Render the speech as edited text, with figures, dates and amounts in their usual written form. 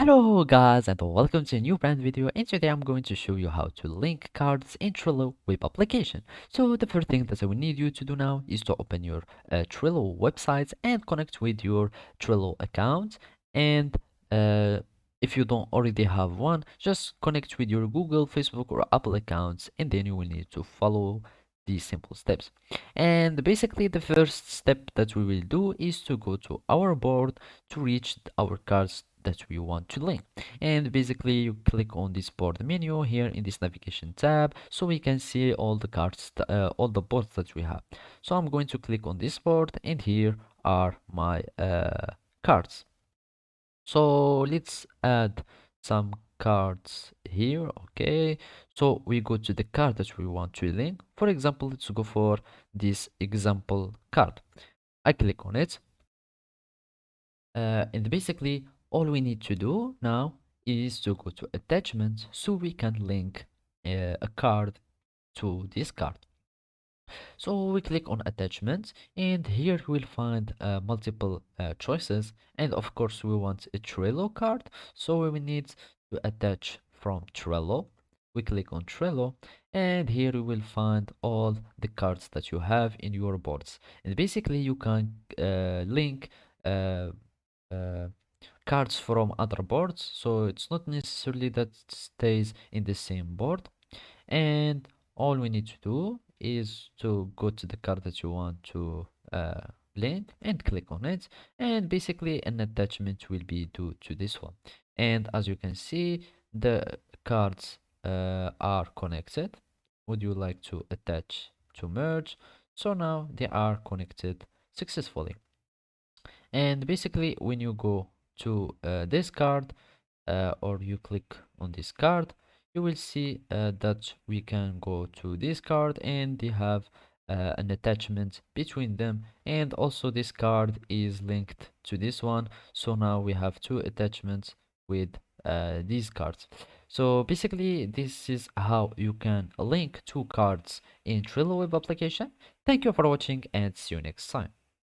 Hello guys and welcome to a new brand video, and today I'm going to show you how to link cards in Trello web application. So the first thing that I will need you to do now is to open your Trello website and connect with your Trello account, and uh, if you don't already have one, just connect with your Google, Facebook or Apple accounts, and then you will need to follow these simple steps. And basically the first step that we will do is to go to our board to reach our cards that we want to link. And basically you click on this board menu here in this navigation tab, so we can see all the cards, all the boards that we have. So I'm going to click on this board, and here are my cards. So let's add some cards here. Okay, so we go to the card that we want to link. For example, let's go for this example card. I click on it, and basically all we need to do now is to go to attachments so we can link a card to this card. So we click on attachments, and here we'll find multiple choices, and of course we want a Trello card, so we need to attach from Trello. We click on Trello, and here we will find all the cards that you have in your boards, and basically you can link uh, uh, cards from other boards, so it's not necessarily that it stays in the same board. And all we need to do is to go to the card that you want to link and click on it, and basically an attachment will be due to this one. And as you can see, the cards are connected. Would you like to attach to merge? So now they are connected successfully. And basically when you go to this card, or you click on this card, you will see that we can go to this card, and they have an attachment between them, and also this card is linked to this one, so now we have two attachments with these cards. So basically this is how you can link two cards in Trello web application. Thank you for watching, and see you next time.